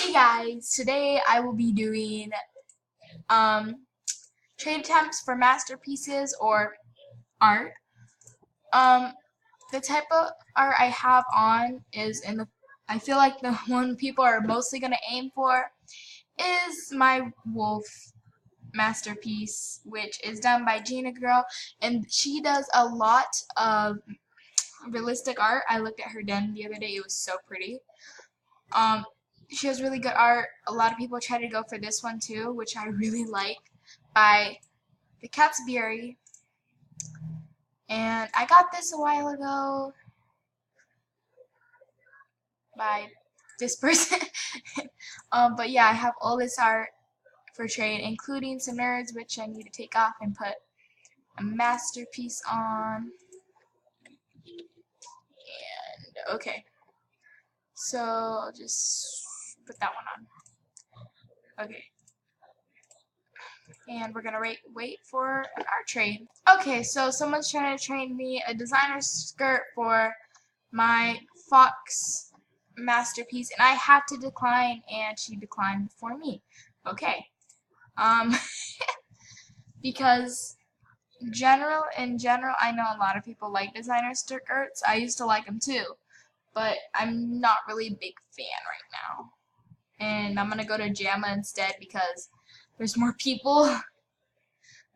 Hey guys, today I will be doing trade attempts for masterpieces or art. Um the type of art I have on is I feel like the one people are mostly gonna aim for is my wolf masterpiece, which is done by Gina Girl, and she does a lot of realistic art. I looked at her den the other day, it was so pretty. Um, she has really good art. A lot of people try to go for this one too, which I really like, by the Cat's Berry. And I got this a while ago by this person. But yeah, I have all this art for trade, including some nerds, which I need to take off and put a masterpiece on. And okay, so I'll just put that one on. Okay. And we're gonna wait for our trade. Okay, so someone's trying to trade me a designer skirt for my fox masterpiece, and I have to decline, and she declined for me. Okay, um, because in general, I know a lot of people like designer skirts. I used to like them too, but I'm not really a big fan right now. And I'm gonna go to JAMA instead because there's more people.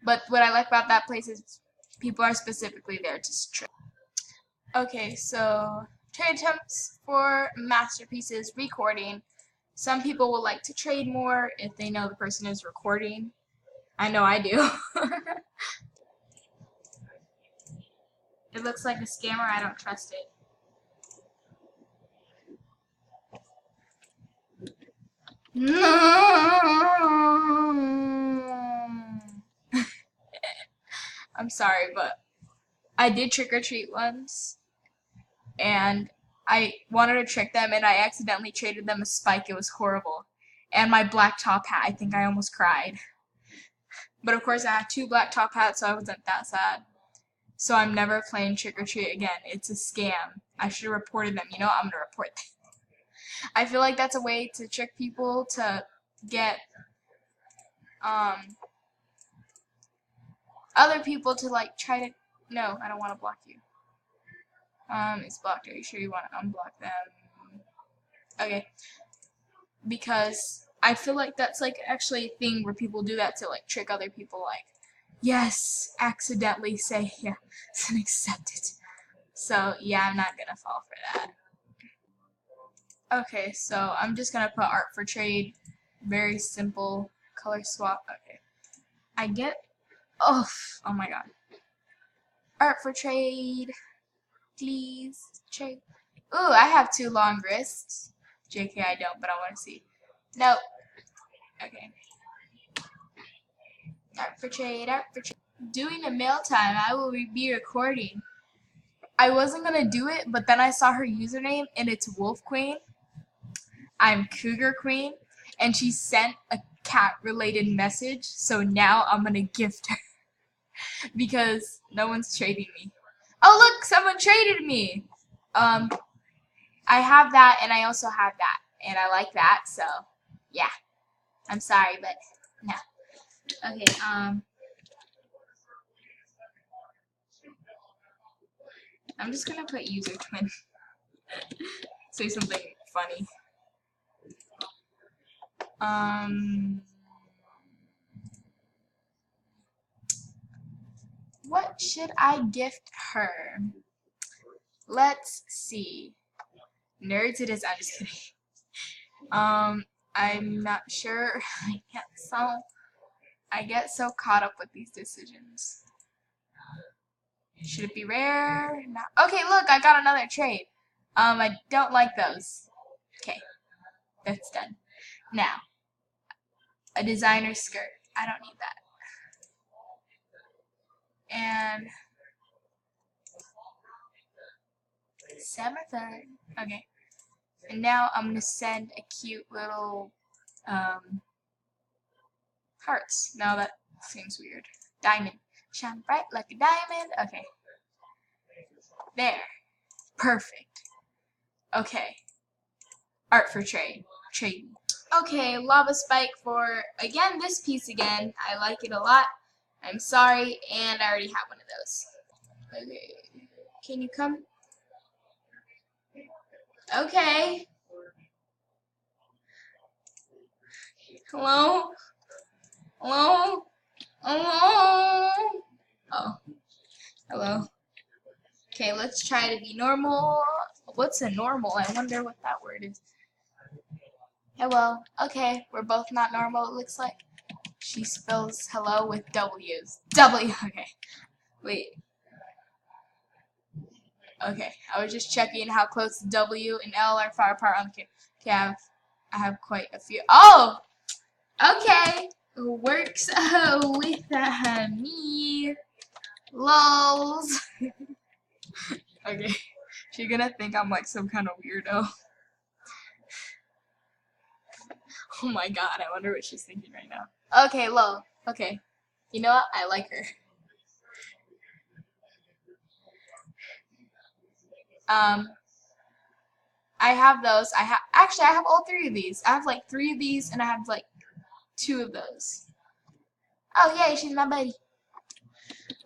But what I like about that place is people are specifically there to trade. Okay, so trade attempts for masterpieces, recording. Some people will like to trade more if they know the person is recording. I know I do. It looks like a scammer. I don't trust it. I'm sorry, but I did trick or treat once, and I wanted to trick them, and I accidentally traded them a spike. It was horrible. And my black top hat, I think I almost cried. But of course, I had two black top hats, so I wasn't that sad. So I'm never playing trick or treat again. It's a scam. I should have reported them. You know, I'm gonna report them. I feel like that's a way to trick people to get other people to like try to. No, I don't want to block you. It's blocked. Are you sure you want to unblock them? Okay. Because I feel like that's like actually a thing where people do that to like trick other people, like, yes, accidentally say yes and accept it. So yeah, I'm not gonna fall for that. Okay, so I'm just gonna put art for trade, very simple color swap. Okay, I get, oh my god, art for trade, please trade. Ooh, I have two long wrists. JK, I don't, but I want to see. Nope. Okay. Art for trade, art for trade. Doing a mail time, I will be recording. I wasn't gonna do it, but then I saw her username and it's Wolf Queen. I'm Cougar Queen, and she sent a cat related message, so now I'm gonna gift her because no one's trading me. Oh look, someone traded me! I have that and I also have that, and I like that, so yeah. I'm sorry, but no. Okay, I'm just gonna put user twin. Say something funny. What should I gift her? Let's see. Nerds it is. I'm just kidding. I'm not sure. I get so caught up with these decisions. Should it be rare? No. Okay, look, I got another trade. I don't like those. Okay, that's done. Now, a designer skirt. I don't need that. And December 3rd. Okay. And now I'm gonna send a cute little hearts. Now that seems weird. Diamond. Shine bright like a diamond. Okay. There. Perfect. Okay. Art for trade. Trade. Okay, lava spike for, again, this piece again. I like it a lot. I'm sorry, and I already have one of those. Okay, can you come? Okay. Hello? Hello? Hello? Oh, hello. Okay, let's try to be normal. What's a normal? I wonder what that word is. Hello. Okay, we're both not normal, it looks like. She spells hello with W's. W. Okay. Wait. Okay. I was just checking how close W and L are far apart on the kid. Okay, I have quite a few. Oh! Okay. Works with me. Lols. Okay. She's gonna think I'm like some kind of weirdo. Oh my god, I wonder what she's thinking right now. Okay, lol. Okay. You know what? I like her. I have those. Actually, I have all three of these. I have like 3 of these, and I have like 2 of those. Oh yay, she's my buddy.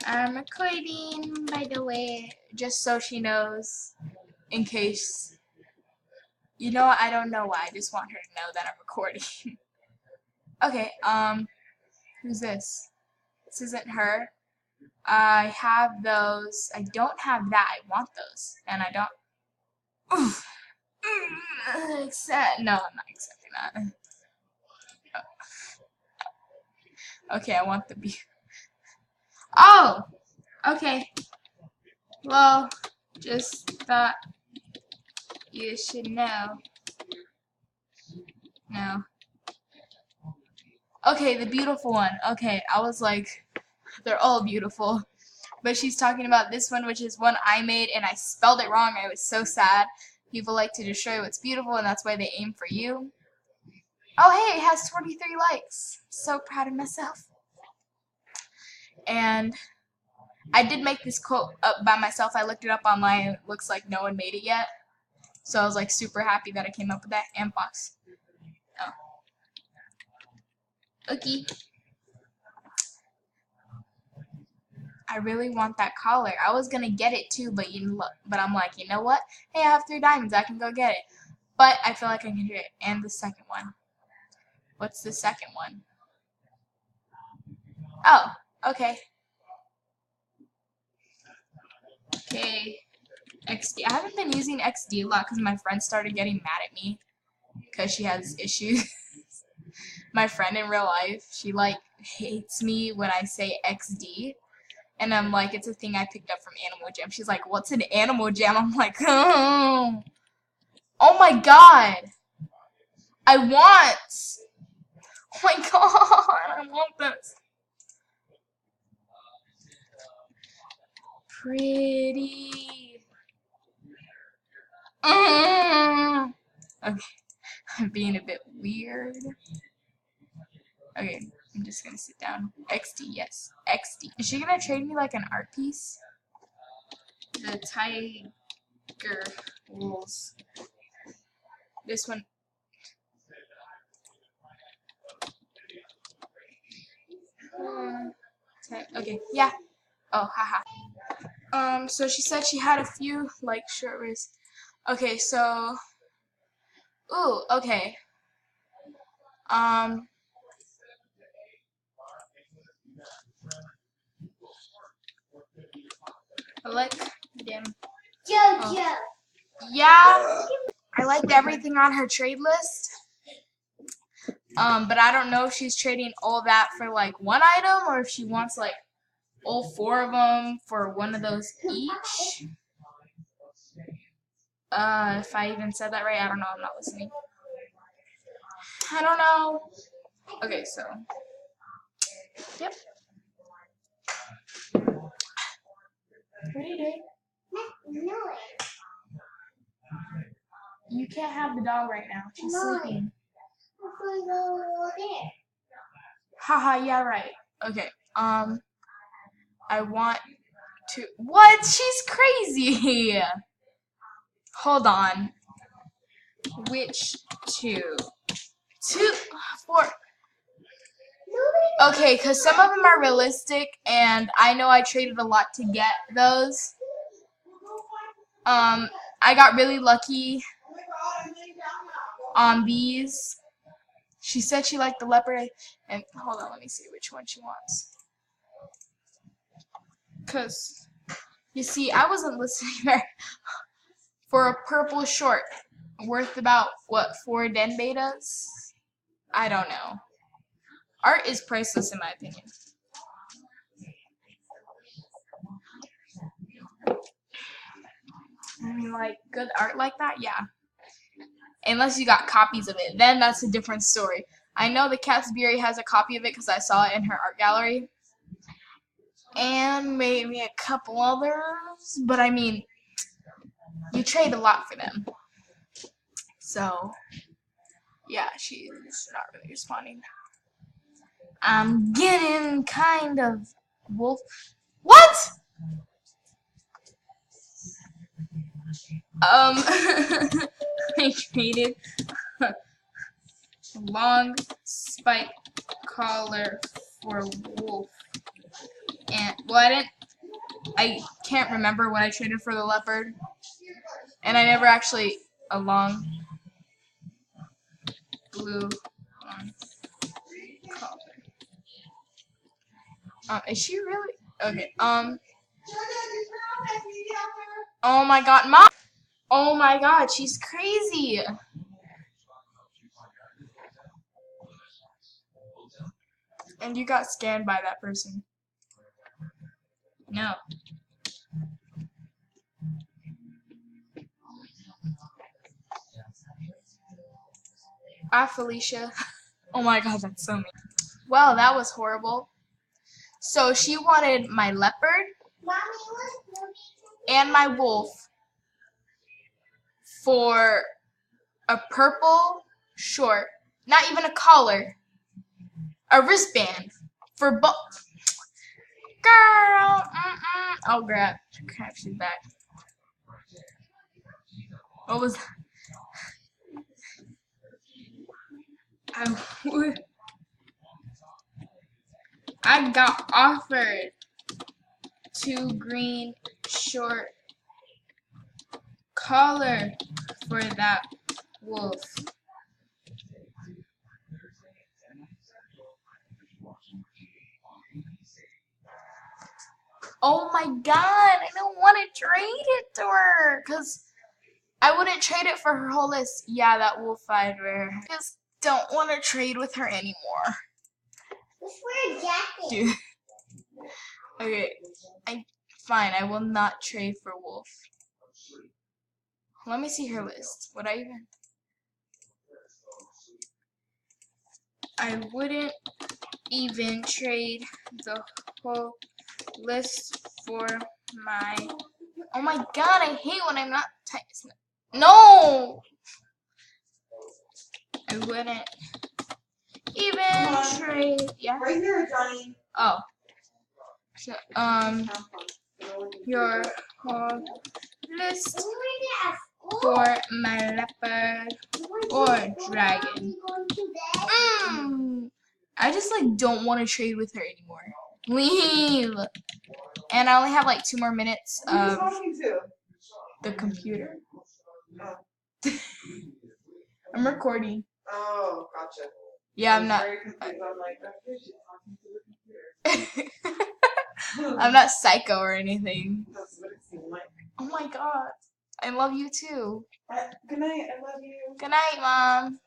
I'm recording, by the way, just so she knows, in case. You know what? I don't know why. I just want her to know that I'm recording. Okay. Who's this? This isn't her. I have those. I don't have that. I want those, and I don't. Oof. No, I'm not accepting that. Okay, I want the B. Oh! Okay. Well, just thought you should know. No. Okay, the beautiful one. Okay, I was like, they're all beautiful. But she's talking about this one, which is one I made, and I spelled it wrong. I was so sad. People like to destroy what's beautiful, and that's why they aim for you. Oh, hey, it has 23 likes. So proud of myself. And I did make this quote up by myself. I looked it up online. It looks like no one made it yet. So I was like super happy that I came up with that. And box. Oh. Okay. I really want that collar. I was gonna get it too, but I'm like, you know what? Hey, I have 3 diamonds. I can go get it. But I feel like I can do it. And the second one. What's the second one? Oh, okay. Okay. XD. I haven't been using XD a lot because my friend started getting mad at me because she has issues. My friend in real life, she like hates me when I say XD. And I'm like, it's a thing I picked up from Animal Jam. She's like, what's an Animal Jam? I'm like, oh my god. I want. Oh my god, I want this. Pretty. Okay, I'm being a bit weird. Okay, I'm just gonna sit down. XD, yes. XD. Is she gonna trade me like an art piece? The tiger wolves. This one. Okay, yeah. Oh, haha. So she said she had a few, like, short wrists. Okay, so. Ooh, okay. I like them. Oh. Yeah, I liked everything on her trade list. But I don't know if she's trading all that for like one item or if she wants like all 4 of them for one of those each. If I even said that right, I don't know. I'm not listening. I don't know. Okay, so. Yep. What are you doing? You can't have the dog right now. She's sleeping. Haha, yeah, right. Okay. I want to. What? She's crazy. Hold on. Which 2? 2, 4. Okay, because some of them are realistic, and I know I traded a lot to get those. I got really lucky on these. She said she liked the leopard, and hold on, let me see which one she wants. Because, you see, I wasn't listening there. For a purple short, worth about, what, 4 den betas? I don't know. Art is priceless in my opinion. I mean, like, good art like that? Yeah. Unless you got copies of it. Then that's a different story. I know the Cat's Beery has a copy of it because I saw it in her art gallery. And maybe a couple others. But I mean, you trade a lot for them. So, yeah, she's not really responding. I'm getting kind of wolf. What? I traded long spike collar for wolf. And, well, I can't remember what I traded for the leopard. And I never actually, a long blue collar. Is she really? Okay, oh my god, Mom! Oh my god, she's crazy! And you got scanned by that person. No. Ah, Felicia. Oh my god, that's so mean. Well, that was horrible. So she wanted my leopard and my wolf for a purple short, not even a collar, a wristband for both. Girl, oh crap, she's back. What was that? I got offered 2 green short collar for that wolf. Oh my god, I don't want to trade it to her, because I wouldn't trade it for her whole list. Yeah, that wolf I'd wear. I just don't want to trade with her anymore. Just wear a jacket. Dude. Okay, fine, I will not trade for wolf. Let me see her list. Would I even? I wouldn't even trade the whole list for my. Oh my god, I hate when I'm not. No! I wouldn't even trade. Yeah. Right here, Johnny. Oh. So, your whole list for my leopard or dragon. I just like don't want to trade with her anymore. Leave. And I only have like 2 more minutes of the computer. I'm recording. Oh, gotcha. Yeah, I'm not. Very confused. I'm like, okay, she's talking to the computer. I'm not psycho or anything. That's what it seemed like. Oh my god. I love you too. Good night. I love you. Good night, Mom.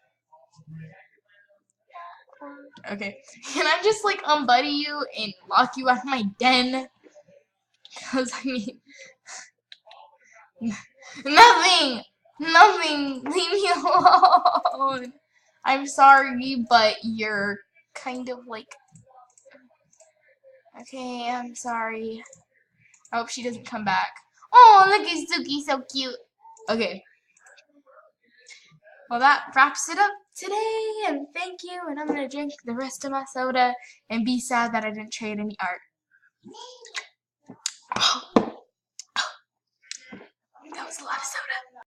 Okay. Can I just like unbuddy you and lock you out of my den? Because I mean, nothing. Leave me alone. I'm sorry, but you're kind of like. Okay, I'm sorry. I hope she doesn't come back. Oh, look at Suki, so cute. Okay. Well, that wraps it up today, and thank you. And I'm gonna drink the rest of my soda and be sad that I didn't trade any art. That was a lot of soda.